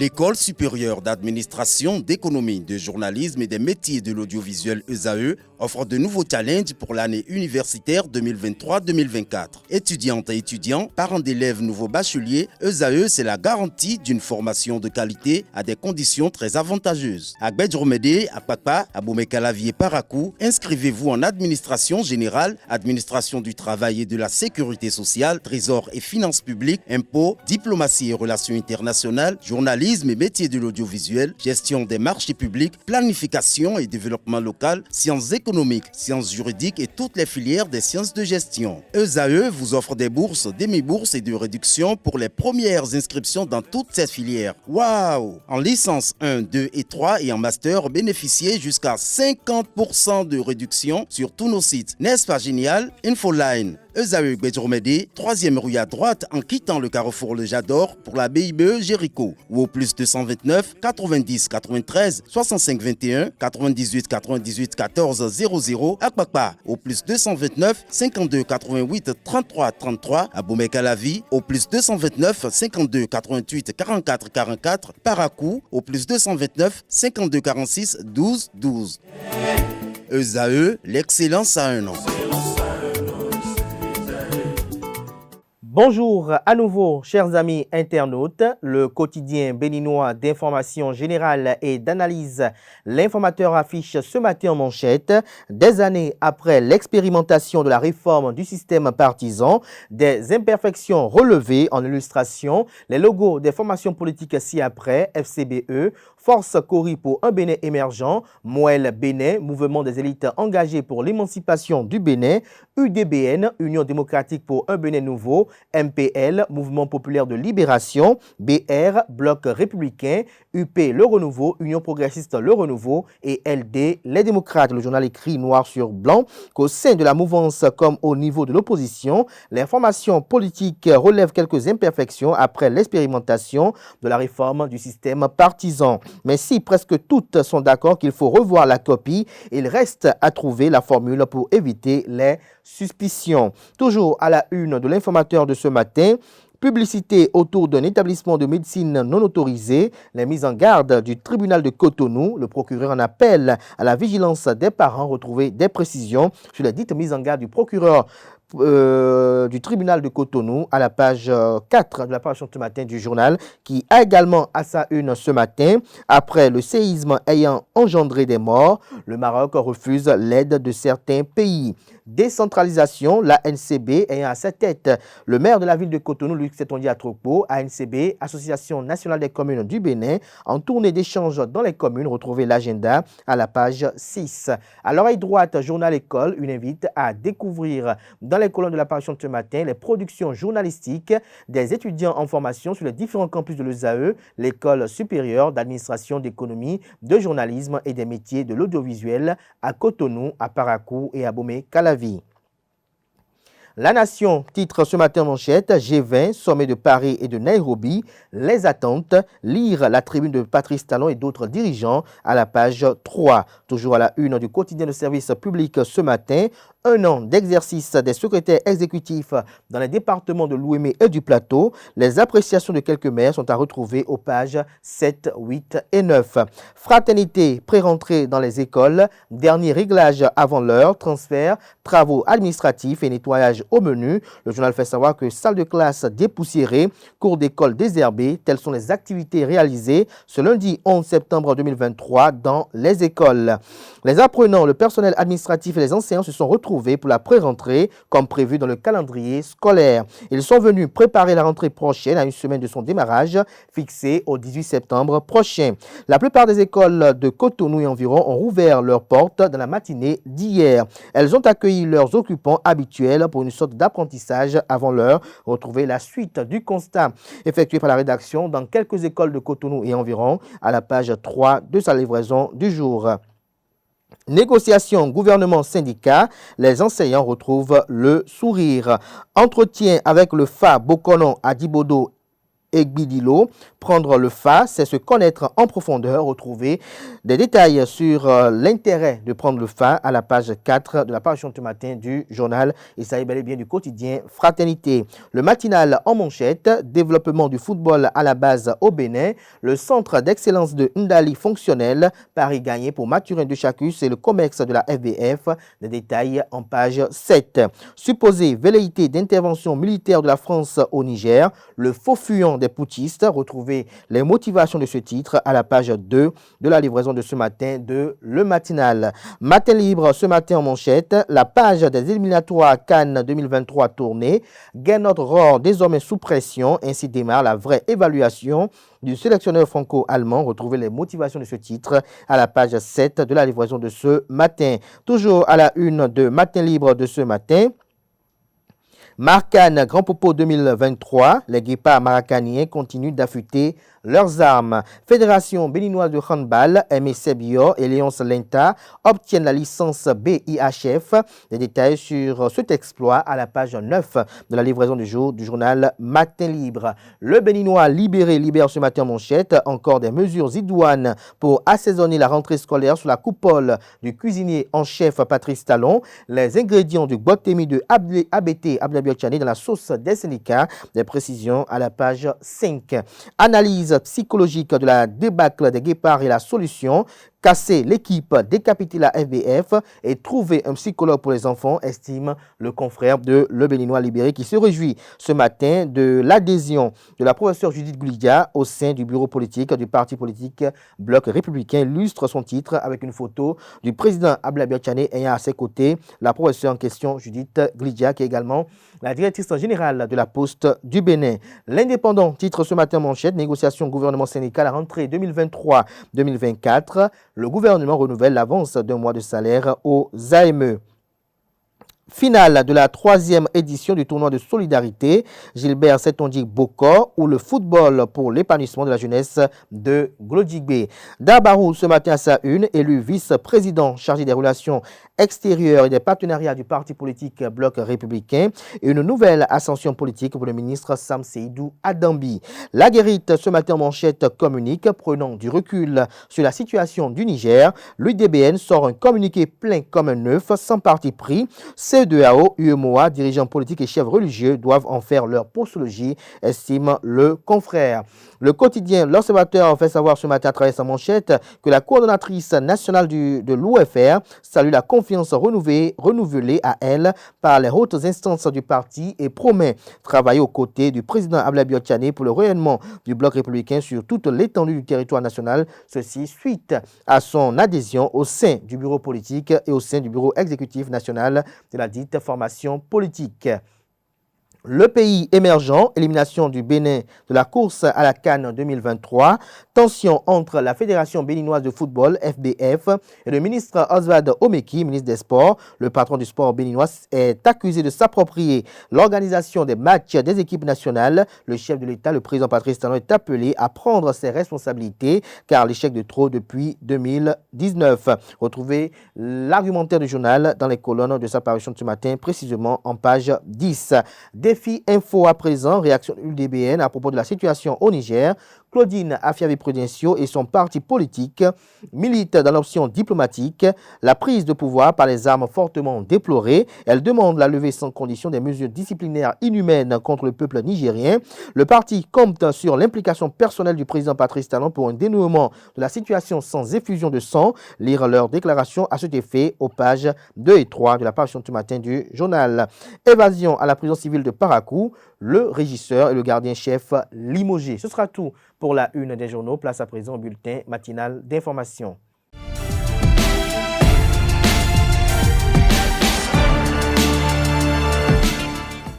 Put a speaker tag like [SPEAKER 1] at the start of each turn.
[SPEAKER 1] L'École supérieure d'administration, d'économie, de journalisme et des métiers de l'audiovisuel ESAE offre de nouveaux challenges pour l'année universitaire 2023-2024. Étudiantes et étudiants, parents d'élèves nouveaux bacheliers, ESAE, c'est la garantie d'une formation de qualité à des conditions très avantageuses. À Gbedjromede, à Papa, à Boumekalavi et Parakou, inscrivez-vous en administration générale, administration du travail et de la sécurité sociale, trésor et finances publiques, impôts, diplomatie et relations internationales, journalisme et métiers de l'audiovisuel, gestion des marchés publics, planification et développement local, sciences économiques, sciences juridiques et toutes les filières des sciences de gestion. ESAE vous offre des bourses, demi-bourses et de réductions pour les premières inscriptions dans toutes ces filières. Waouh! En licence 1, 2 et 3 et en master, bénéficiez jusqu'à 50% de réduction sur tous nos sites. N'est-ce pas génial? Infoline. ESAE Gbedjromede, 3e rue à droite en quittant le carrefour Le Jador pour la BIBE Jéricho ou au plus 229 90 93 65 21 98 98 14 00 à Kpakpa au plus 229 52 88 33 33 à Boumekalavi au plus 229 52 88 44 44 Parakou au plus 229 52 46 12 12. ESAE, l'excellence à un an.
[SPEAKER 2] Bonjour à nouveau, chers amis internautes. Le quotidien béninois d'information générale et d'analyse, l'informateur affiche ce matin en manchette, des années après l'expérimentation de la réforme du système partisan, des imperfections relevées en illustration, les logos des formations politiques ci-après, FCBE, Force Cori pour un Bénin émergent, Moël Bénin, Mouvement des élites engagées pour l'émancipation du Bénin, UDBN, Union démocratique pour un Bénin nouveau, MPL, Mouvement populaire de libération, BR, Bloc républicain, UP, Le Renouveau, Union progressiste Le Renouveau et LD, Les démocrates. Le journal écrit noir sur blanc qu'au sein de la mouvance comme au niveau de l'opposition, les formations politiques relèvent quelques imperfections après l'expérimentation de la réforme du système partisan. Mais si presque toutes sont d'accord qu'il faut revoir la copie, il reste à trouver la formule pour éviter les suspicions. Toujours à la une de l'informateur de ce matin, publicité autour d'un établissement de médecine non autorisé, les mises en garde du tribunal de Cotonou, le procureur en appelle à la vigilance des parents, retrouver des précisions sur les dites mises en garde du procureur du tribunal de Cotonou à la page 4 de la page ce matin du journal, qui a également à sa une ce matin, après le séisme ayant engendré des morts, le Maroc refuse l'aide de certains pays. Décentralisation, la NCB ayant à sa tête le maire de la ville de Cotonou, Luc Setondia Tropo, ANCB, Association nationale des communes du Bénin, en tournée d'échange dans les communes, retrouvez l'agenda à la page 6. À l'oreille droite, journal école, une invite à découvrir dans les colonnes de la parution de ce matin les productions journalistiques des étudiants en formation sur les différents campus de l'ESAE, l'école supérieure d'administration, d'économie, de journalisme et des métiers de l'audiovisuel à Cotonou, à Parakou et à Boumé-Calavi. La Nation titre ce matin manchette G20, sommet de Paris et de Nairobi, les attentes, lire la tribune de Patrice Talon et d'autres dirigeants à la page 3. Toujours à la une du quotidien de service public ce matin, un an d'exercice des secrétaires exécutifs dans les départements de l'Ouémé et du Plateau. Les appréciations de quelques maires sont à retrouver aux pages 7, 8 et 9. Fraternité, pré-rentrée dans les écoles, dernier réglage avant l'heure, transfert, travaux administratifs et nettoyage au menu. Le journal fait savoir que salle de classe dépoussiérée, cours d'école désherbés, telles sont les activités réalisées ce lundi 11 septembre 2023 dans les écoles. Les apprenants, le personnel administratif et les enseignants se sont retrouvés pour la pré-rentrée comme prévu dans le calendrier scolaire. Ils sont venus préparer la rentrée prochaine à une semaine de son démarrage fixé au 18 septembre prochain. La plupart des écoles de Cotonou et environ ont rouvert leurs portes dans la matinée d'hier. Elles ont accueilli leurs occupants habituels pour une sorte d'apprentissage avant l'heure. Retrouvez la suite du constat effectué par la rédaction dans quelques écoles de Cotonou et environ à la page 3 de sa livraison du jour. Négociation gouvernement-syndicat, les enseignants retrouvent le sourire. Entretien avec le FA Bokonon à Dibodo Egbidilo. Prendre le FA, c'est se connaître en profondeur, retrouver des détails sur l'intérêt de prendre le FA à la page 4 de la parution ce matin du journal. Il s'agit bel et bien du quotidien Fraternité. Le matinal en manchette, développement du football à la base au Bénin, le centre d'excellence de Ndali fonctionnel, Paris gagné pour Mathurin de Chacus et le COMEX de la FBF, des détails en page 7. Supposée velléité d'intervention militaire de la France au Niger, le faux fuyant des putschistes, retrouver les motivations de ce titre à la page 2 de la livraison de ce matin de Le Matinal. Matin libre ce matin en manchette, la page des éliminatoires Cannes 2023 tournée, Gernot Rohr désormais sous pression, ainsi démarre la vraie évaluation du sélectionneur franco-allemand. Retrouvez les motivations de ce titre à la page 7 de la livraison de ce matin. Toujours à la une de Matin libre de ce matin, Marcane Grand Popo 2023, les guépards maracaniens continuent d'affûter leurs armes. Fédération béninoise de handball, MSC Bio et Léonce Lenta obtiennent la licence BIHF. Des détails sur cet exploit à la page 9 de la livraison du jour du journal Matin Libre. Le Béninois libère ce matin en manchette. Encore des mesures idoines pour assaisonner la rentrée scolaire sous la coupole du cuisinier en chef Patrice Talon. Les ingrédients du Guatémi de ABT Ablabiotchani dans la sauce des syndicats. Des précisions à la page 5. Analyse psychologique de la débâcle des guépards et la solution. Casser l'équipe, décapiter la FBF et trouver un psychologue pour les enfants, estime le confrère de Le Béninois libéré qui se réjouit ce matin de l'adhésion de la professeure Judith Glidia au sein du bureau politique du parti politique Bloc républicain. Illustre son titre avec une photo du président Ablaye Tchane ayant à ses côtés la professeure en question Judith Glidia qui est également la directrice générale de la Poste du Bénin. L'Indépendant titre ce matin manchette, négociation gouvernement syndical à rentrée 2023-2024. Le gouvernement renouvelle l'avance d'un mois de salaire aux AME. Finale de la 3e édition du tournoi de solidarité Gilbert Setondik Bokor ou le football pour l'épanouissement de la jeunesse de Glodjigbe. Dabarou ce matin à sa une, élu vice-président chargé des relations extérieures et des partenariats du parti politique Bloc républicain et une nouvelle ascension politique pour le ministre Sam Seydou Adambi. La guérite ce matin en manchette communique prenant du recul sur la situation du Niger. L'UDBN sort un communiqué plein comme un œuf sans parti pris. CEDEAO, UEMOA, dirigeants politiques et chefs religieux doivent en faire leur postologie, estime le confrère. Le quotidien L'Observateur fait savoir ce matin à travers sa manchette que la coordonnatrice nationale de l'OFR salue la confiance renouvelée à elle par les hautes instances du parti et promet travailler aux côtés du président Ablaye Tchane pour le rayonnement du bloc républicain sur toute l'étendue du territoire national. Ceci suite à son adhésion au sein du bureau politique et au sein du bureau exécutif national de la dite formation politique. Le pays émergent, élimination du Bénin de la course à la Cannes 2023, tension entre la Fédération béninoise de football, FBF, et le ministre Oswald Omeki, ministre des Sports. Le patron du sport béninois est accusé de s'approprier l'organisation des matchs des équipes nationales. Le chef de l'État, le président Patrice Talon, est appelé à prendre ses responsabilités car l'échec de trop depuis 2019. Retrouvez l'argumentaire du journal dans les colonnes de sa parution de ce matin, précisément en page 10. Défi info à présent, réaction de l'UDBN à propos de la situation au Niger. Claudine Afiavi-Prudencio et son parti politique militent dans l'option diplomatique. La prise de pouvoir par les armes fortement déplorée. Elle demande la levée sans condition des mesures disciplinaires inhumaines contre le peuple nigérien. Le parti compte sur l'implication personnelle du président Patrice Talon pour un dénouement de la situation sans effusion de sang. Lire leur déclaration à cet effet aux pages 2 et 3 de la parution ce matin du journal. Évasion à la prison civile de Parakou, le régisseur et le gardien-chef limogé. Ce sera tout pour la une des journaux. Place à présent au bulletin matinal d'information.